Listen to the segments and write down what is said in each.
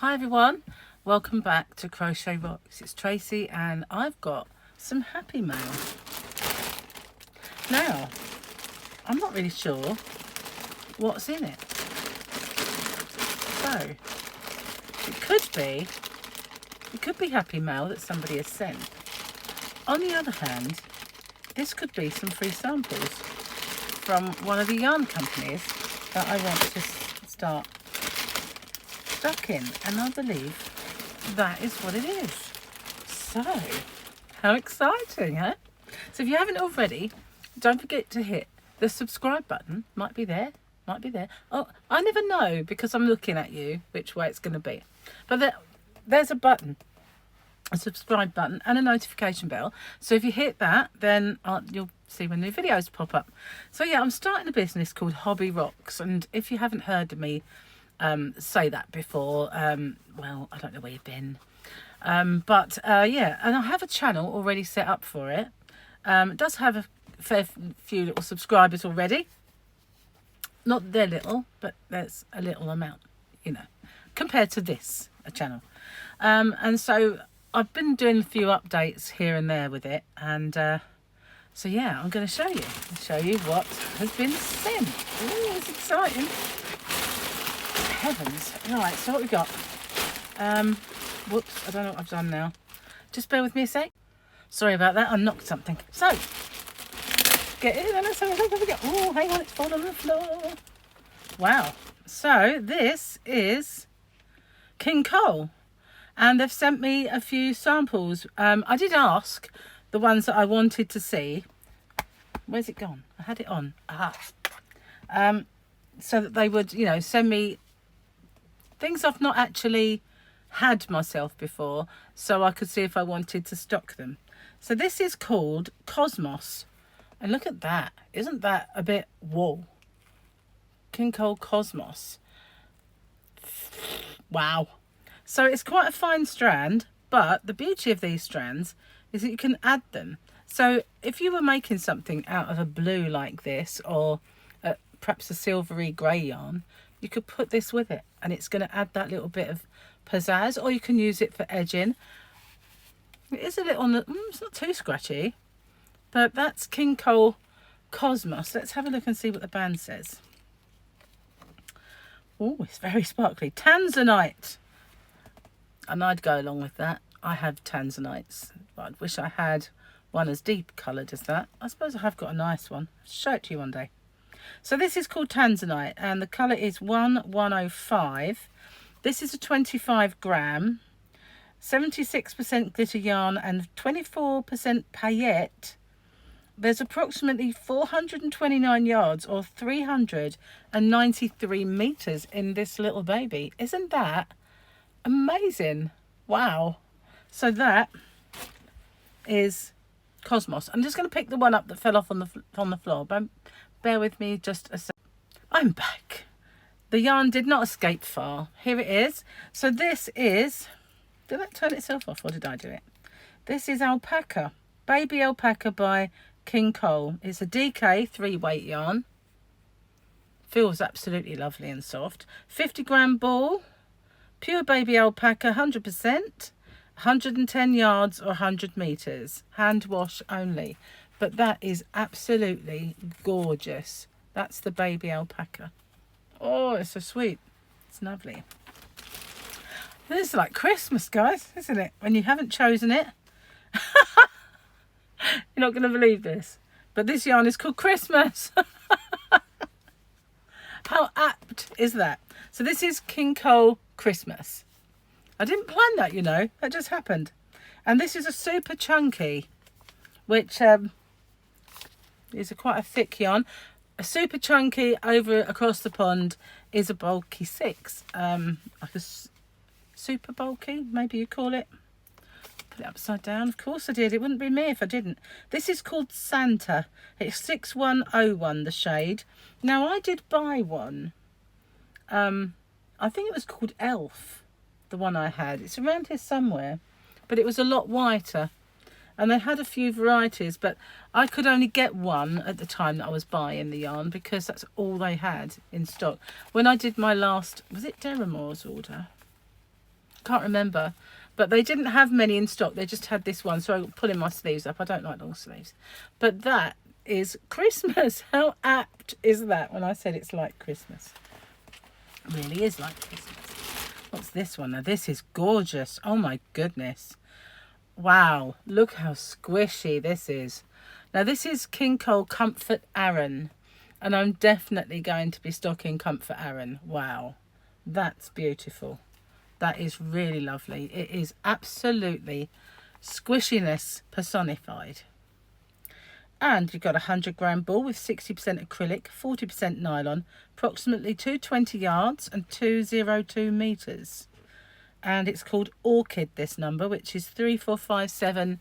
Hi everyone, welcome back to Crochet Rocks. It's Tracy and I've got some happy mail. Now, I'm not really sure what's in it. So, it could be happy mail that somebody has sent. On the other hand, this could be some free samples from one of the yarn companies that I want to start stocking, and I believe that is what it is. So, how exciting, huh? So if you haven't already, don't forget to hit the subscribe button. Might be there. Oh, I never know because I'm looking at you which way it's going to be. But there's a button, a subscribe button and a notification bell. So if you hit that, then you'll see when new videos pop up. So yeah, I'm starting a business called Hobby Rocks, and if you haven't heard of me say that before, well, I don't know where you've been. Yeah, and I have a channel already set up for it. It does have a fair few little subscribers already. Not that they're little, but there's a little amount, you know, compared to this channel. And so I've been doing a few updates here and there with it, and so yeah, I'm going to show you what has been sent. Ooh, it's exciting. Heavens. Right, so what we got? Whoops, I don't know what I've done now. Just bear with me a sec. Sorry about that, I knocked something. So, get in and let's have a look. Oh, hang on, it's fallen on the floor. Wow. So, this is King Cole. And they've sent me a few samples. I did ask the ones that I wanted to see. Where's it gone? I had it on. Aha. So that they would, you know, send me things I've not actually had myself before, so I could see if I wanted to stock them. So this is called Cosmos, and look at that. Isn't that a bit whoa? King Cole Cosmos. Wow. So it's quite a fine strand, but the beauty of these strands is that you can add them. So if you were making something out of a blue like this, or perhaps a silvery grey yarn, you could put this with it and it's going to add that little bit of pizzazz, or you can use it for edging. It is a little, it's not too scratchy, but that's King Cole Cosmos. Let's have a look and see what the band says. Oh, it's very sparkly. Tanzanite. And I'd go along with that. I have tanzanites, but I wish I had one as deep coloured as that. I suppose I have got a nice one. I'll show it to you one day. So this is called Tanzanite, and the colour is 1105. This is a 25 gram, 76% glitter yarn and 24% paillette. There's approximately 429 yards or 393 metres in this little baby. Isn't that amazing? Wow. So that is Cosmos. I'm just going to pick the one up that fell off on the floor. Bear with me just a sec. I'm back. The yarn did not escape far. Here it is. So this is, did that turn itself off or did I do it? This is Alpaca, Baby Alpaca by King Cole. It's a DK 3-weight yarn. Feels absolutely lovely and soft. 50 gram ball, pure baby alpaca, 100%, 110 yards or 100 meters, hand wash only. But that is absolutely gorgeous. That's the baby alpaca. Oh, it's so sweet. It's lovely. This is like Christmas, guys, isn't it? When you haven't chosen it. You're not going to believe this, but this yarn is called Christmas. How apt is that? So this is King Cole Christmas. I didn't plan that, you know. That just happened. And this is a super chunky, which is quite a thick yarn. A super chunky over across the pond is a bulky 6. Like a super bulky, maybe you call it. Put it upside down. Of course I did. It wouldn't be me if I didn't. This is called Santa. It's 6101, the shade. Now I did buy one. I think it was called Elf, the one I had. It's around here somewhere, but it was a lot whiter. And they had a few varieties, but I could only get one at the time that I was buying the yarn because that's all they had in stock. When I did my last, was it Deramore's order? Can't remember. But they didn't have many in stock. They just had this one. So I'm pulling my sleeves up. I don't like long sleeves. But that is Christmas. How apt is that when I said it's like Christmas? It really is like Christmas. What's this one? Now this is gorgeous. Oh my goodness. Wow. Look how squishy this is. Now this is King Cole Comfort Aaron. And I'm definitely going to be stocking Comfort Aaron. Wow. That's beautiful. That is really lovely. It is absolutely squishiness personified. And you've got a 100-gram ball with 60% acrylic, 40% nylon, approximately 220 yards and 202 meters. And it's called Orchid, this number, which is 3457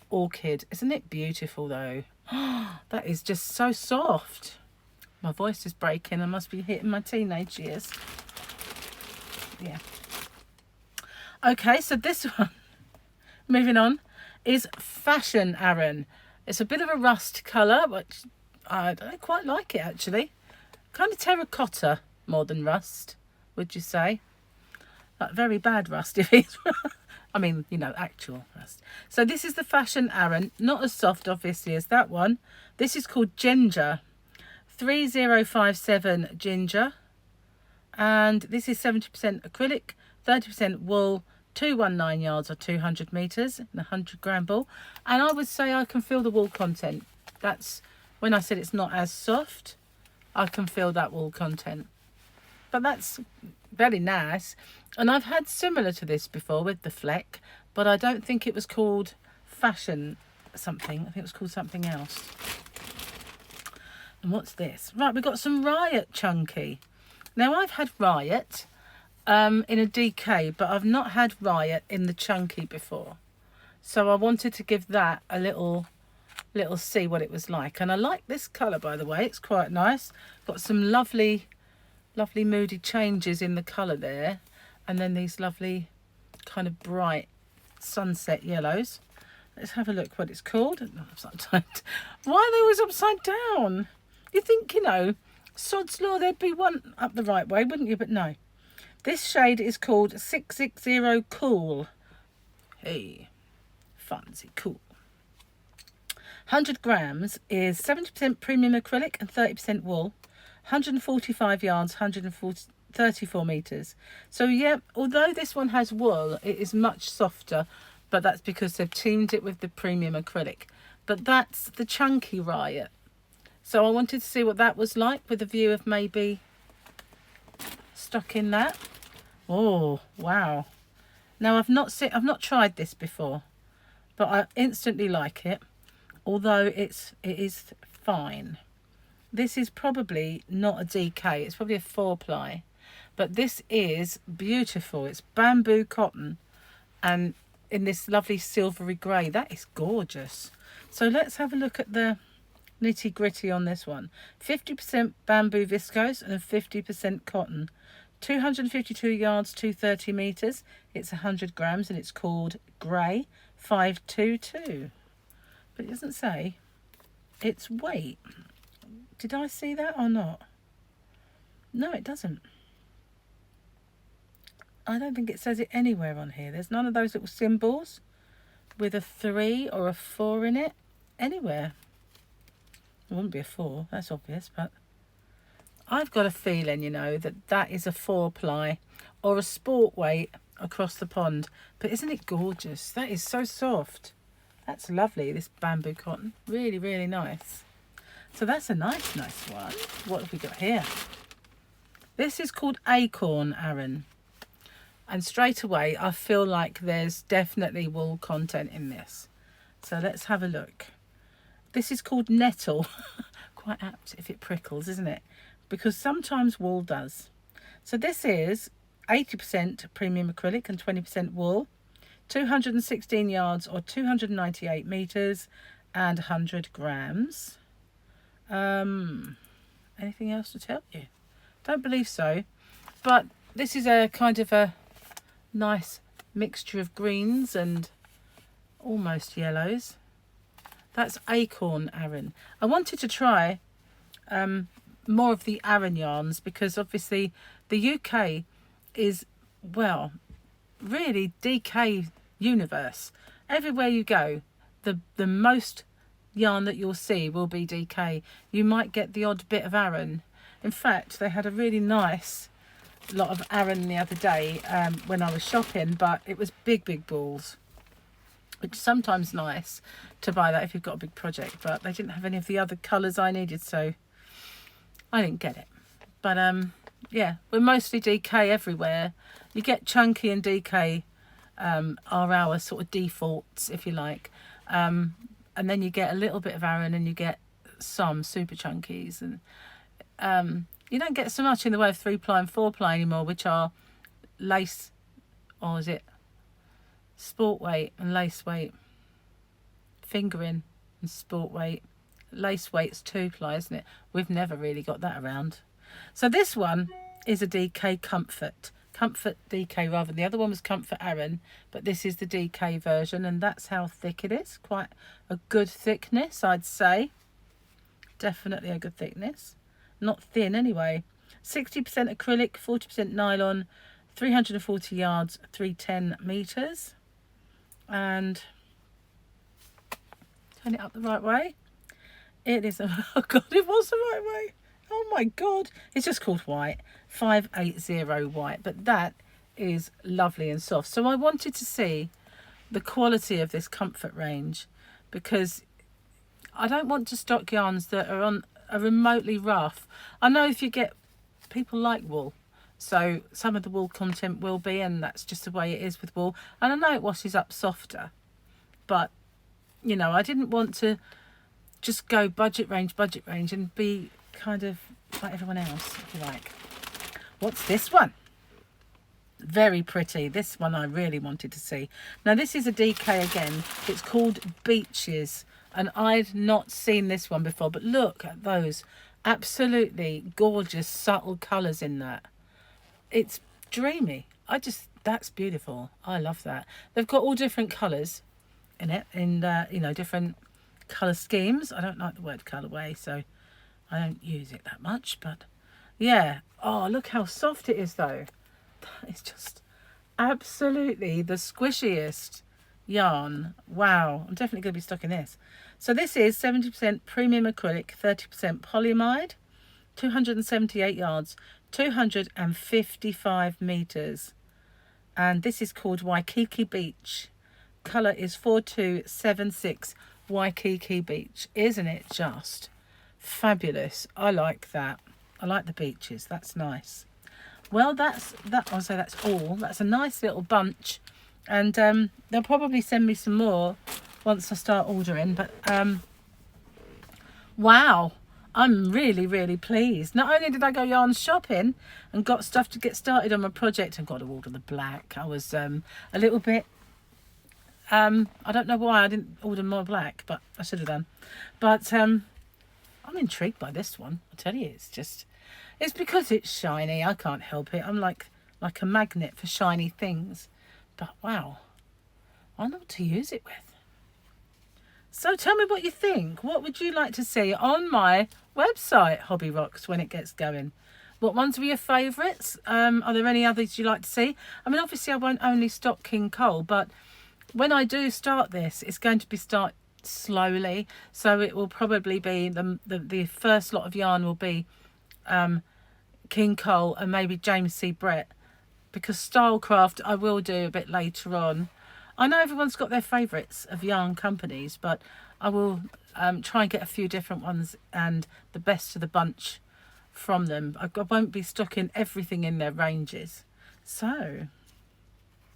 Orchid. Isn't it beautiful though? That is just so soft. My voice is breaking. I must be hitting my teenage years. Yeah. Okay, so this one, moving on, is Fashion Aaron. It's a bit of a rust colour, which I don't quite like it actually. Kind of terracotta more than rust, would you say? Like very bad rust if it's, I mean, you know, actual rust. So this is the Fashion Aaron, not as soft obviously as that one. This is called Ginger, 3057 Ginger. And this is 70% acrylic, 30% wool, 219 yards or 200 meters in a 100-gram ball. And I would say I can feel the wool content. That's when I said it's not as soft, I can feel that wool content. But that's very nice. And I've had similar to this before with the fleck, but I don't think it was called Fashion something. I think it was called something else. And what's this? Right, we've got some Riot Chunky. Now I've had Riot in a DK, but I've not had Riot in the Chunky before. So I wanted to give that a little see what it was like. And I like this colour, by the way. It's quite nice. Got some lovely moody changes in the colour there. And then these lovely kind of bright sunset yellows. Let's have a look what it's called. Why are they always upside down? You think, you know, sod's law, there'd be one up the right way, wouldn't you? But no. This shade is called 660 Cool. Hey, fancy cool. 100 grams is 70% premium acrylic and 30% wool. 145 yards, 134 meters. So yeah, although this one has wool, it is much softer, but that's because they've teamed it with the premium acrylic. But that's the Chunky Riot. So I wanted to see what that was like with a view of maybe stocking that. Oh, wow. Now I've not tried this before, but I instantly like it. Although it is fine. This is probably not a DK, it's probably a 4-ply. But this is beautiful. It's bamboo cotton and in this lovely silvery grey. That is gorgeous. So let's have a look at the nitty gritty on this one. 50% bamboo viscose and 50% cotton. 252 yards, 230 meters. It's 100 grams and it's called Grey 522. But it doesn't say its weight. Did I see that or not? No, it doesn't. I don't think it says it anywhere on here. There's none of those little symbols with a 3 or a 4 in it anywhere. It wouldn't be a 4, that's obvious, but I've got a feeling, you know, that is a 4-ply or a sport weight across the pond. But isn't it gorgeous? That is so soft. That's lovely, this bamboo cotton. Really, really nice. So that's a nice one. What have we got here? This is called Acorn Aaron. And straight away, I feel like there's definitely wool content in this. So let's have a look. This is called Nettle. Quite apt if it prickles, isn't it? Because sometimes wool does. So this is 80% premium acrylic and 20% wool. 216 yards or 298 meters and 100 grams. Anything else to tell you? Don't believe so. But this is a kind of a nice mixture of greens and almost yellows. That's Acorn Aaron. I wanted to try more of the Aaron yarns because obviously the UK is, well, really DK universe. Everywhere you go, the most yarn that you'll see will be DK. You might get the odd bit of Aran. In fact, they had a really nice lot of Aran the other day when I was shopping, but it was big balls, which is sometimes nice to buy that if you've got a big project, but they didn't have any of the other colours I needed, so I didn't get it. But yeah, we're mostly DK everywhere. You get chunky and DK are our sort of defaults, if you like, and then you get a little bit of Aran and you get some super chunkies, and you don't get so much in the way of 3-ply and 4-ply anymore, which are lace, or is it sport weight and lace weight, fingering and sport weight. Lace weight's 2-ply, isn't it? We've never really got that around. So this one is a DK Comfort DK rather. The other one was Comfort Aaron, but this is the DK version, and that's how thick it is. Quite a good thickness, I'd say. Definitely a good thickness. Not thin anyway. 60% acrylic, 40% nylon, 340 yards, 310 meters. And turn it up the right way. It is, oh God, it was the right way. Oh my God. It's just called white, 580 white, but that is lovely and soft. So I wanted to see the quality of this comfort range, because I don't want to stock yarns that are remotely rough. I know if you get, people like wool, so some of the wool content will be, and that's just the way it is with wool, and I know it washes up softer, but you know, I didn't want to just go budget range and be kind of like everyone else, if you like. What's this one? Very pretty. This one I really wanted to see. Now this is a DK again. It's called Beaches, and I'd not seen this one before, but look at those absolutely gorgeous subtle colours in that. It's dreamy. That's beautiful. I love that. They've got all different colours in it, in you know, different colour schemes. I don't like the word colourway, so I don't use it that much, but yeah. Oh, look how soft it is though. That is just absolutely the squishiest yarn. Wow, I'm definitely going to be stocking this. So this is 70% premium acrylic, 30% polyamide, 278 yards, 255 meters, and this is called Waikiki Beach. Colour is 4276 Waikiki Beach. Isn't it just fabulous? I like that. I like the beaches. That's nice. Well, that's that. I'll say that's all. That's a nice little bunch, and they'll probably send me some more once I start ordering. But wow, I'm really pleased. Not only did I go yarn shopping and got stuff to get started on my project, and got to order the black. I was a little bit I don't know why I didn't order more black, but I should have done. But I'm intrigued by this one. I tell you, it's because it's shiny. I can't help it. I'm like a magnet for shiny things. But wow, I know what to use it with. So tell me what you think. What would you like to see on my website, Hobby Rocks, when it gets going? What ones were your favourites? Are there any others you'd like to see? I mean, obviously I won't only stock King Cole, but when I do start this, it's going to be start slowly. So it will probably be the first lot of yarn will be King Cole and maybe James C. Brett, because Stylecraft I will do a bit later on. I know everyone's got their favourites of yarn companies, but I will try and get a few different ones and the best of the bunch from them. I won't be stocking everything in their ranges. So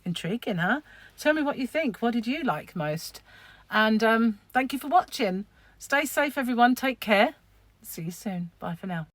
intriguing, huh? Tell me what you think. What did you like most? And thank you for watching. Stay safe, everyone. Take care. See you soon. Bye for now.